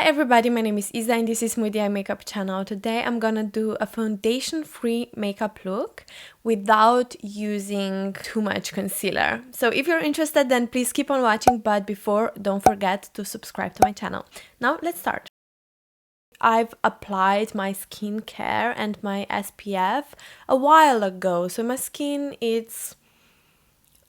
everybody, my name is Isa and this is Moody Eye Makeup channel. Today I'm gonna do a foundation-free makeup look without using too much concealer. So if you're interested, then please keep on watching, but before, don't forget to subscribe to my channel. Now let's start. I've applied my skincare and my SPF a while ago, so my skin it's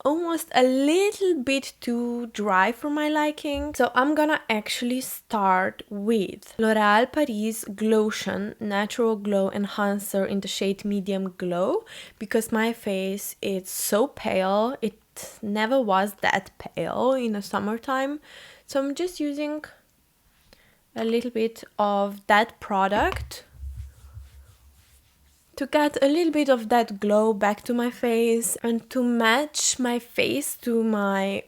almost a little bit too dry for my liking. So I'm gonna actually start with L'Oréal Paris Glotion Natural Glow Enhancer in the shade Medium Glow, because my face is so pale. It never was that pale in the summertime. So I'm just using a little bit of that product to get a little bit of that glow back to my face and to match my face to my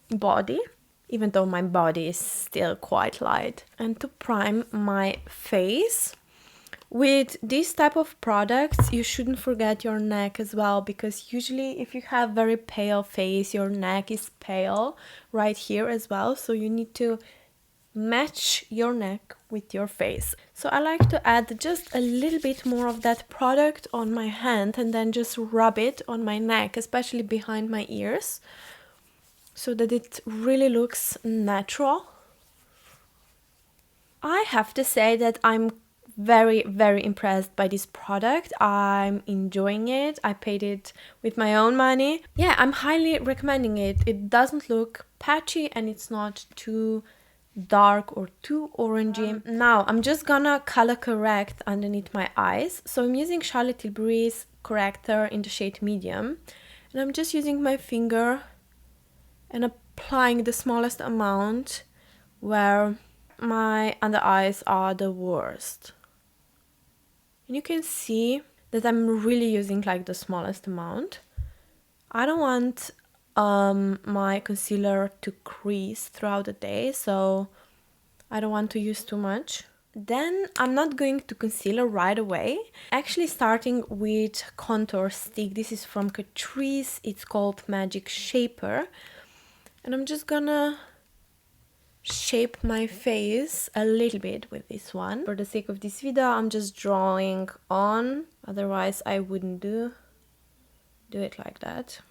body, even though my body is still quite light, and to prime my face. With this type of products, you shouldn't forget your neck as well, because usually if you have very pale face, your neck is pale right here as well, so you need to match your neck with your face. So I like to add just a little bit more of that product on my hand and then just rub it on my neck, especially behind my ears, so that it really looks natural. I have to say that I'm very impressed by this product. I'm enjoying it. I paid it with my own money. Yeah, I'm highly recommending it. It doesn't look patchy and it's not too dark or too orangey. Now I'm just gonna color correct underneath my eyes. So I'm using Charlotte Tilbury's corrector in the shade Medium, and I'm just using my finger and applying the smallest amount where my under eyes are the worst. And you can see that I'm really using like the smallest amount. I don't want my concealer to crease throughout the day, so I don't want to use too much. Then I'm not going to concealer right away. Actually starting with contour stick. This is from Catrice. It's called Magic Shaper. And I'm just gonna shape my face a little bit with this one. For the sake of this video, I'm just drawing on. Otherwise, I wouldn't do it like that.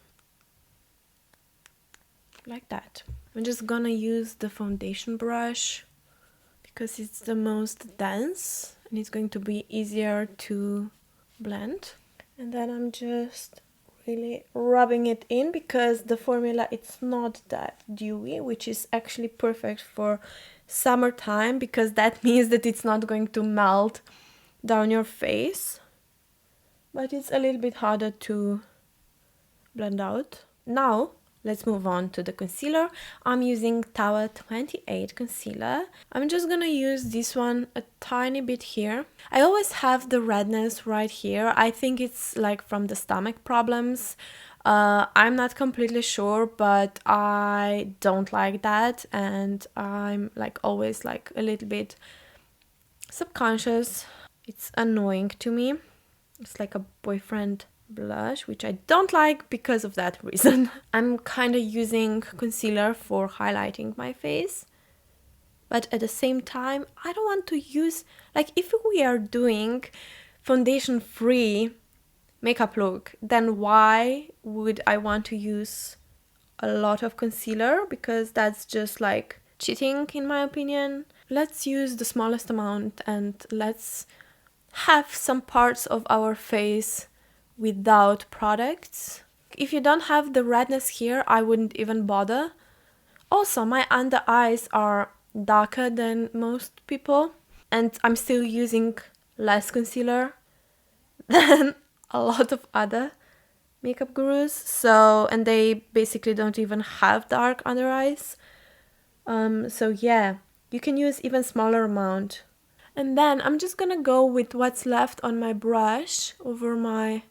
Like that. I'm just gonna use the foundation brush because it's the most dense and it's going to be easier to blend. And then I'm just really rubbing it in, because the formula it's not that dewy, which is actually perfect for summertime, because that means that it's not going to melt down your face, but it's a little bit harder to blend out. Now let's move on to the concealer. I'm using Tower 28 concealer. I'm just gonna use this one a tiny bit here. I always have the redness right here. I think it's like from the stomach problems. I'm not completely sure, but I don't like that, and I'm like always like a little bit subconscious. It's annoying to me. It's like a boyfriend blush, which I don't like because of that reason. I'm kind of using concealer for highlighting my face, but at the same time I don't want to use, like, if we are doing foundation free makeup look, then why would I want to use a lot of concealer? Because that's just like cheating in my opinion. Let's use the smallest amount and let's have some parts of our face without products. If you don't have the redness here, I wouldn't even bother. Also, my under eyes are darker than most people, and I'm still using less concealer than a lot of other makeup gurus, so, and they basically don't even have dark under eyes. So yeah, you can use even smaller amount. And then I'm just gonna go with what's left on my brush over my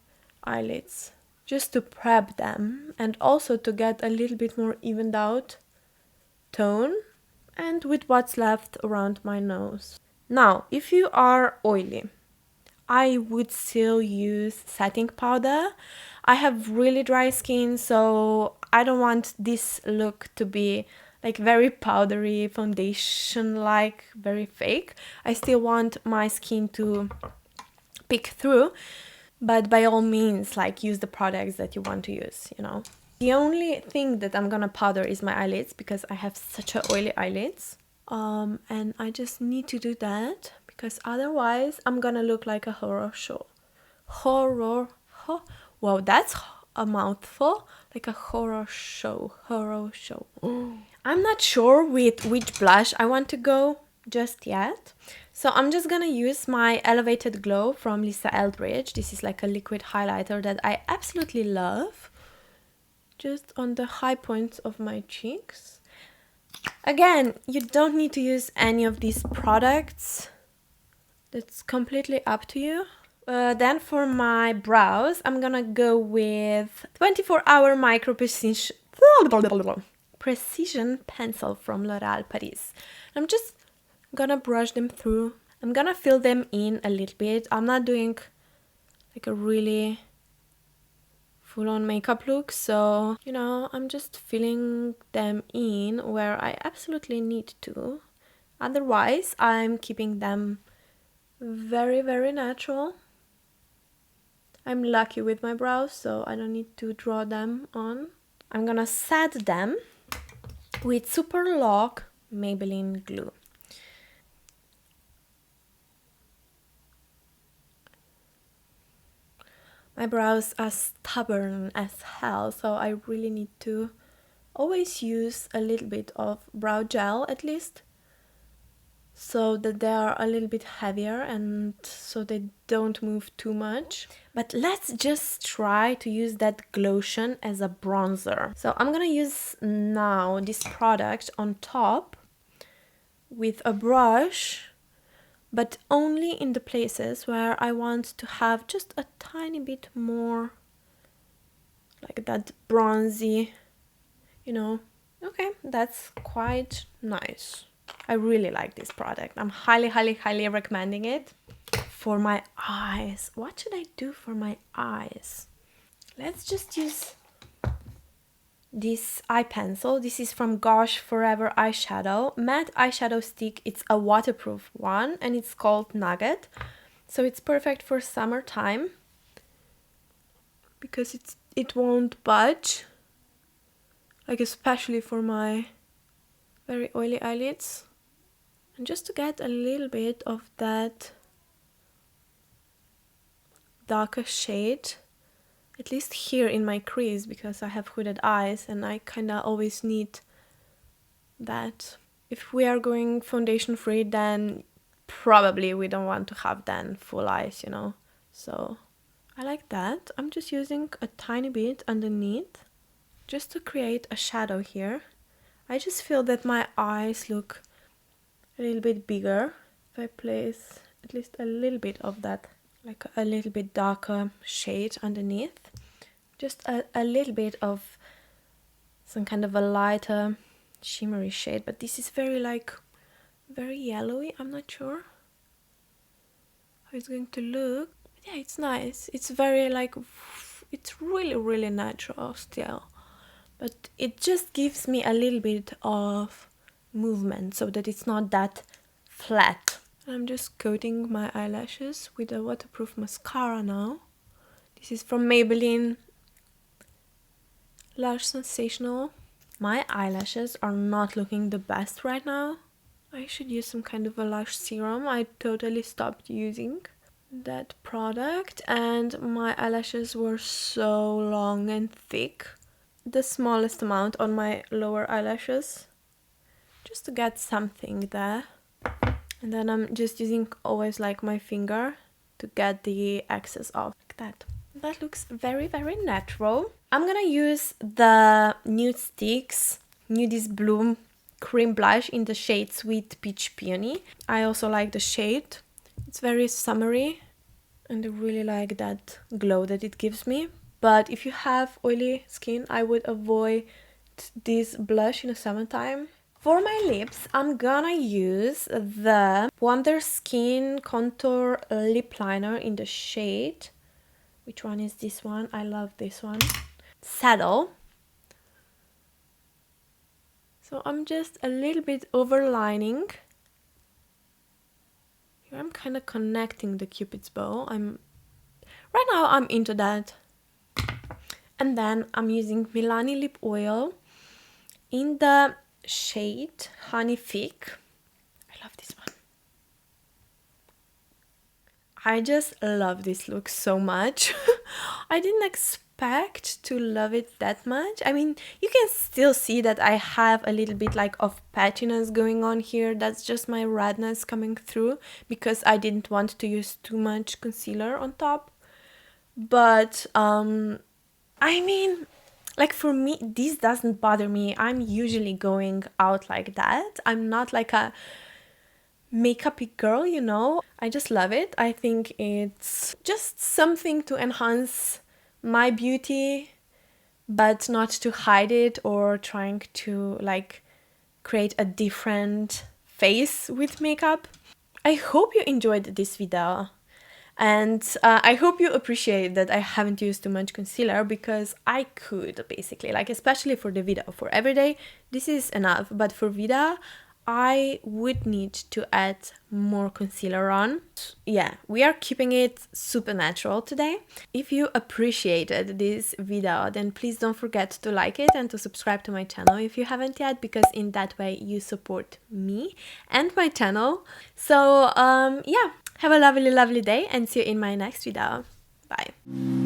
eyelids, just to prep them and also to get a little bit more evened out tone, and with what's left around my nose. Now, if you are oily, I would still use setting powder. I have really dry skin, so I don't want this look to be like very powdery foundation, like very fake. I still want my skin to peek through, but by all means, like, use the products that you want to use, you know. The only thing that I'm gonna powder is my eyelids because I have such a oily eyelids. And I just need to do that because otherwise I'm gonna look like a horror show. Wow, that's a mouthful. Like a horror show. I'm not sure with which blush I want to go just yet. So I'm just gonna use my Elevated Glow from Lisa Eldridge. This is like a liquid highlighter that I absolutely love. Just on the high points of my cheeks. Again, you don't need to use any of these products. That's completely up to you. Then for my brows, I'm gonna go with 24-hour Micro Precision Pencil from L'Oréal Paris. I'm just gonna brush them through. I'm gonna fill them in a little bit. I'm not doing like a really full-on makeup look, so, you know, I'm just filling them in where I absolutely need to. Otherwise, I'm keeping them very, very natural. I'm lucky with my brows, so I don't need to draw them on. I'm gonna set them with Superlock Maybelline glue. My brows are stubborn as hell, so I really need to always use a little bit of brow gel at least, so that they are a little bit heavier and so they don't move too much. But let's just try to use that Glotion as a bronzer. So I'm gonna use now this product on top with a brush, but only in the places where I want to have just a tiny bit more like that bronzy, you know. Okay, that's quite nice. I really like this product. I'm highly, highly, highly recommending it. For my eyes, what should I do for my eyes? Let's just use this eye pencil. This is from Gosh Forever eyeshadow, matte eyeshadow stick. It's a waterproof one and it's called Nougat, so it's perfect for summertime because it won't budge, like especially for my very oily eyelids. And just to get a little bit of that darker shade, at least here in my crease, because I have hooded eyes and I kind of always need that. If we are going foundation free, then probably we don't want to have then full eyes, you know. So I like that. I'm just using a tiny bit underneath just to create a shadow here. I just feel that my eyes look a little bit bigger if I place at least a little bit of that, like a little bit darker shade underneath. Just a little bit of some kind of a lighter shimmery shade, but this is very like very yellowy. I'm not sure how it's going to look. But yeah, it's nice. It's very like, it's really, really natural still, but it just gives me a little bit of movement so that it's not that flat. I'm just coating my eyelashes with a waterproof mascara now. This is from Maybelline Lash Sensational. My eyelashes are not looking the best right now. I should use some kind of a lash serum. I totally stopped using that product and my eyelashes were so long and thick. The smallest amount on my lower eyelashes, just to get something there. And then I'm just using always like my finger to get the excess off, like that. That looks very, very natural. I'm gonna use the Nudestix Nudies Bloom Cream Blush in the shade Sweet Peach Peony. I also like the shade. It's very summery and I really like that glow that it gives me. But if you have oily skin, I would avoid this blush in the summertime. For my lips, I'm gonna use the Wonderskin Contour Lip Liner in the shade. Which one is this one? I love this one. Saddle. So I'm just a little bit overlining. Here I'm kind of connecting the Cupid's bow. Right now I'm into that. And then I'm using Milani lip oil in the shade Honey Fig. I love this one. I just love this look so much. I didn't expect to love it that much. I mean, you can still see that I have a little bit like of patchiness going on here. That's just my redness coming through because I didn't want to use too much concealer on top. But I mean, like for me, this doesn't bother me. I'm usually going out like that. I'm not like a makeup-y girl, you know. I just love it. I think it's just something to enhance my beauty, but not to hide it or trying to like create a different face with makeup. I hope you enjoyed this video. And I hope you appreciate that I haven't used too much concealer because I could basically, like especially for the video. For everyday, this is enough, but for video, I would need to add more concealer on. Yeah, we are keeping it super natural today. If you appreciated this video, then please don't forget to like it and to subscribe to my channel if you haven't yet, because in that way you support me and my channel. So yeah, have a lovely day and see you in my next video. Bye.